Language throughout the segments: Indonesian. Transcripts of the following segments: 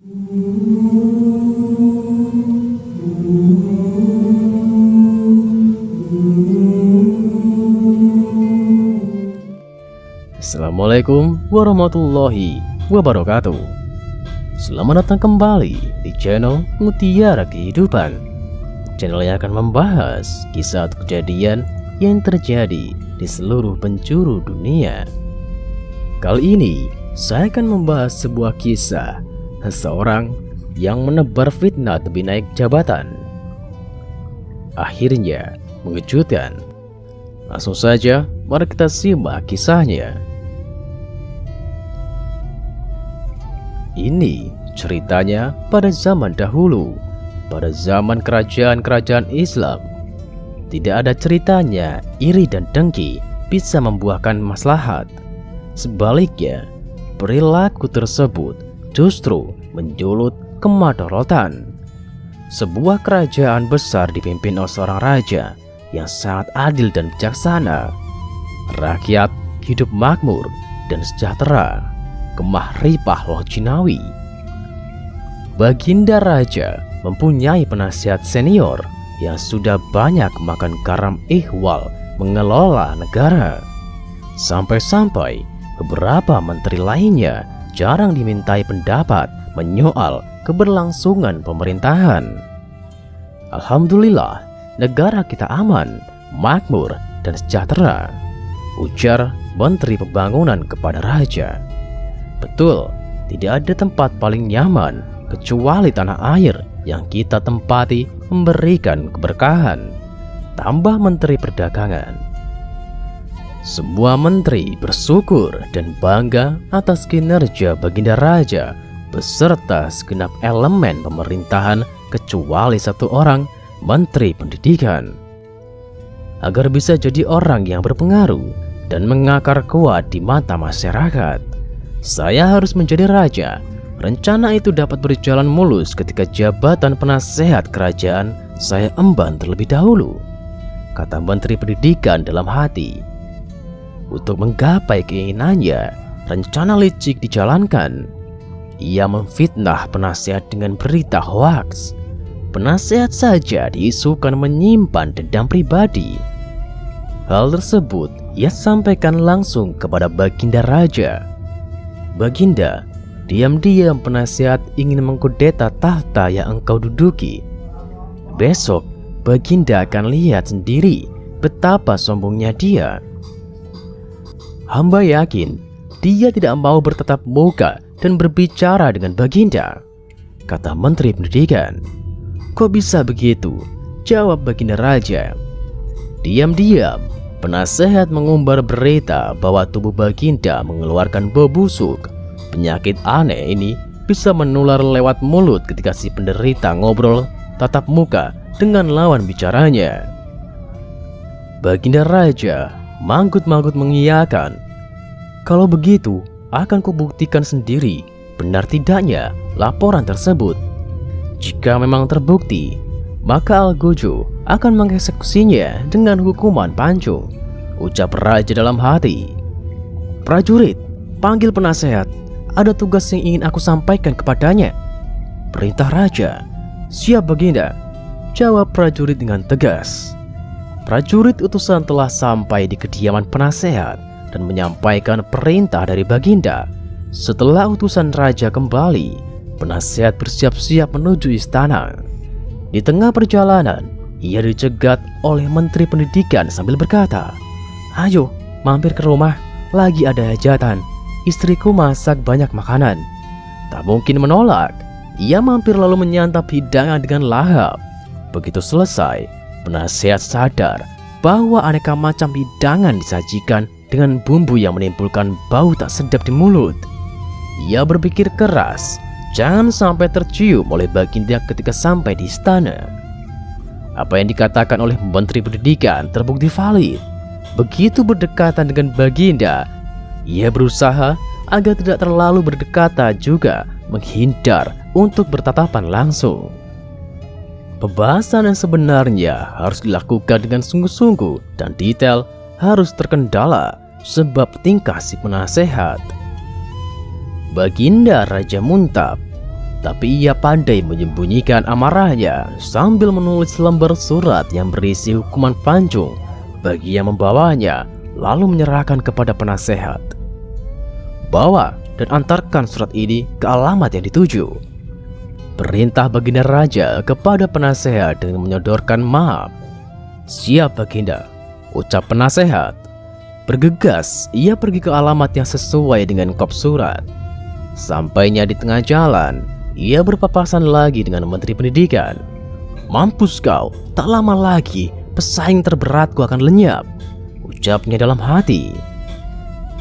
Assalamualaikum warahmatullahi wabarakatuh. Selamat datang kembali di channel Mutiara Kehidupan, channel yang akan membahas kisah atau kejadian yang terjadi di seluruh penjuru dunia. Kali ini saya akan membahas sebuah kisah seseorang yang menebar fitnah demi naik jabatan. Akhirnya mengejutkan. Langsung saja mari kita simak kisahnya. Ini ceritanya pada zaman dahulu, pada zaman kerajaan-kerajaan Islam. Tidak ada ceritanya iri dan dengki bisa membuahkan maslahat. Sebaliknya, perilaku tersebut justru menjulut kemadharatan. Sebuah kerajaan besar dipimpin oleh seorang raja yang sangat adil dan bijaksana. Rakyat hidup makmur dan sejahtera, kemah ripah loh jinawi. Baginda raja mempunyai penasihat senior yang sudah banyak makan garam ihwal mengelola negara. Sampai-sampai beberapa menteri lainnya jarang dimintai pendapat menyoal keberlangsungan pemerintahan. Alhamdulillah, negara kita aman, makmur, dan sejahtera, ujar Menteri Pembangunan kepada raja. Betul, tidak ada tempat paling nyaman kecuali tanah air yang kita tempati memberikan keberkahan, tambah Menteri Perdagangan. Semua menteri bersyukur dan bangga atas kinerja Baginda Raja beserta segenap elemen pemerintahan kecuali satu orang, Menteri Pendidikan. Agar bisa jadi orang yang berpengaruh dan mengakar kuat di mata masyarakat, saya harus menjadi raja. Rencana itu dapat berjalan mulus ketika jabatan penasehat kerajaan saya emban terlebih dahulu, kata Menteri Pendidikan dalam hati. Untuk menggapai keinginannya, rencana licik dijalankan. Ia memfitnah penasehat dengan berita hoaks. Penasehat saja diisukan menyimpan dendam pribadi. Hal tersebut ia sampaikan langsung kepada Baginda Raja. Baginda, diam-diam penasehat ingin mengkudeta tahta yang engkau duduki. Besok Baginda akan lihat sendiri betapa sombongnya dia. Hamba yakin dia tidak mau bertatap muka dan berbicara dengan Baginda, kata Menteri Pendidikan. Kok bisa begitu? Jawab Baginda Raja. Diam-diam penasehat mengumbar berita bahwa tubuh Baginda mengeluarkan bau busuk. Penyakit aneh ini bisa menular lewat mulut ketika si penderita ngobrol tatap muka dengan lawan bicaranya. Baginda Raja manggut-manggut mengiyakan. Kalau begitu, akan kubuktikan sendiri benar tidaknya laporan tersebut. Jika memang terbukti, maka Algojo akan mengeksekusinya dengan hukuman pancung, ucap raja dalam hati. Prajurit, panggil penasehat. Ada tugas yang ingin aku sampaikan kepadanya, perintah raja. Siap Baginda, jawab prajurit dengan tegas. Prajurit utusan telah sampai di kediaman penasehat dan menyampaikan perintah dari Baginda. Setelah utusan raja kembali, penasehat bersiap-siap menuju istana. Di tengah perjalanan, ia dicegat oleh Menteri Pendidikan sambil berkata, "Ayo, mampir ke rumah, lagi ada hajatan. Istriku masak banyak makanan." Tak mungkin menolak. Ia mampir lalu menyantap hidangan dengan lahap. Begitu selesai, penasehat sadar bahwa aneka macam hidangan disajikan dengan bumbu yang menimbulkan bau tak sedap di mulut. Ia berpikir keras, jangan sampai tercium oleh Baginda ketika sampai di istana. Apa yang dikatakan oleh Menteri Pendidikan terbukti valid. Begitu berdekatan dengan Baginda, ia berusaha agar tidak terlalu berdekatan juga menghindar untuk bertatapan langsung. Pembahasan yang sebenarnya harus dilakukan dengan sungguh-sungguh dan detail harus terkendala sebab tingkah si penasehat. Baginda Raja Muntab Tapi ia pandai menyembunyikan amarahnya sambil menulis lembar surat yang berisi hukuman pancung bagi yang membawanya, lalu menyerahkan kepada penasehat. Bawa dan antarkan surat ini ke alamat yang dituju. Perintah Baginda Raja kepada penasehat dengan menyodorkan maaf. Siap Baginda, ucap penasehat. Bergegas ia pergi ke alamat yang sesuai dengan kop surat. Sampainya di tengah jalan, ia berpapasan lagi dengan Menteri Pendidikan. Mampus kau, tak lama lagi pesaing terberatku akan lenyap, ucapnya dalam hati.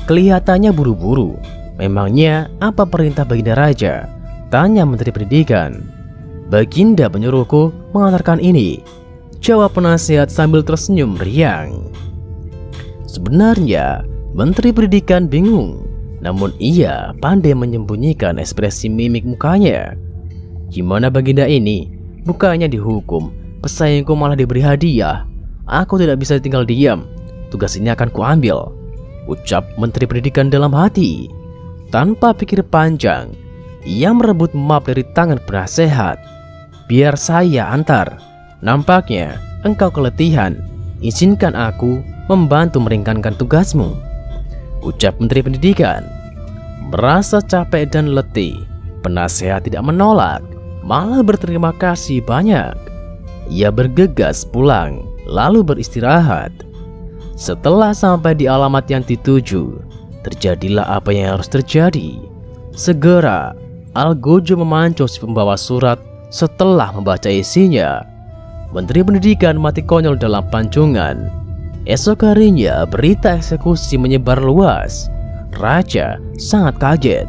Kelihatannya buru-buru. Memangnya apa perintah Baginda Raja? Tanya Menteri Pendidikan. Baginda menyuruhku mengantarkan ini, jawab penasehat sambil tersenyum riang. Sebenarnya Menteri Pendidikan bingung, namun ia pandai menyembunyikan ekspresi mimik mukanya. Gimana Baginda ini? Bukannya dihukum, pesaingku malah diberi hadiah. Aku tidak bisa tinggal diam. Tugas ini akan kuambil, ucap Menteri Pendidikan dalam hati. Tanpa pikir panjang, ia merebut map dari tangan penasehat. Biar saya antar. Nampaknya engkau keletihan. Izinkan aku membantu meringankan tugasmu, ucap Menteri Pendidikan. Merasa capek dan letih, penasehat tidak menolak, malah berterima kasih banyak. Ia bergegas pulang, lalu beristirahat. Setelah sampai di alamat yang dituju, terjadilah apa yang harus terjadi. Segera Algojo memancung si pembawa surat. Setelah membaca isinya, Menteri Pendidikan mati konyol dalam pancungan. Esok harinya berita eksekusi menyebar luas. Raja sangat kaget.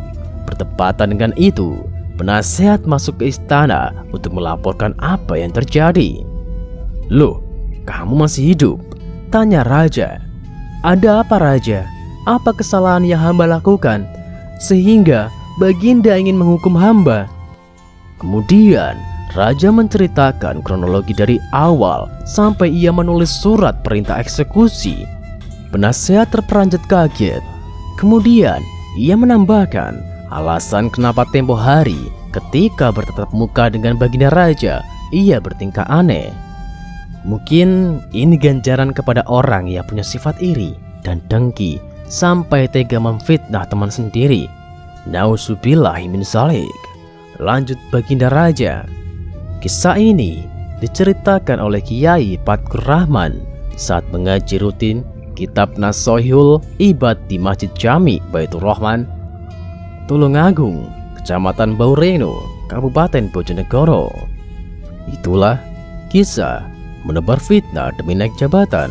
Bertepatan dengan itu, penasehat masuk ke istana untuk melaporkan apa yang terjadi. Loh, kamu masih hidup? Tanya Raja. Ada apa Raja? Apa kesalahan yang hamba lakukan sehingga Baginda ingin menghukum hamba? Kemudian Raja menceritakan kronologi dari awal sampai ia menulis surat perintah eksekusi. Penasehat terperanjat kaget. Kemudian ia menambahkan alasan kenapa tempo hari ketika bertatap muka dengan Baginda Raja ia bertingkah aneh. Mungkin ini ganjaran kepada orang yang punya sifat iri dan dengki sampai tega memfitnah teman sendiri. Nauzubillahi min dzalik. Lanjut Baginda Raja. Kisah ini diceritakan oleh Kiai Fatkur Rahman saat mengaji rutin kitab Nashihul Ibad di Masjid Jami Baitur Rahman, Tulungagung, Kecamatan Baureno, Kabupaten Bojonegoro. Itulah kisah menebar fitnah demi naik jabatan.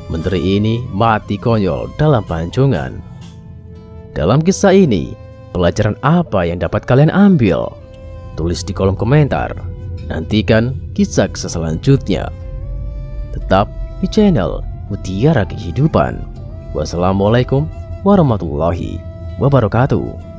Menteri ini mati konyol dalam pancungan. Dalam kisah ini, pelajaran apa yang dapat kalian ambil? Tulis di kolom komentar. Nantikan kisah-kisah selanjutnya. Tetap di channel Mutiara Kehidupan. Wassalamualaikum warahmatullahi wabarakatuh.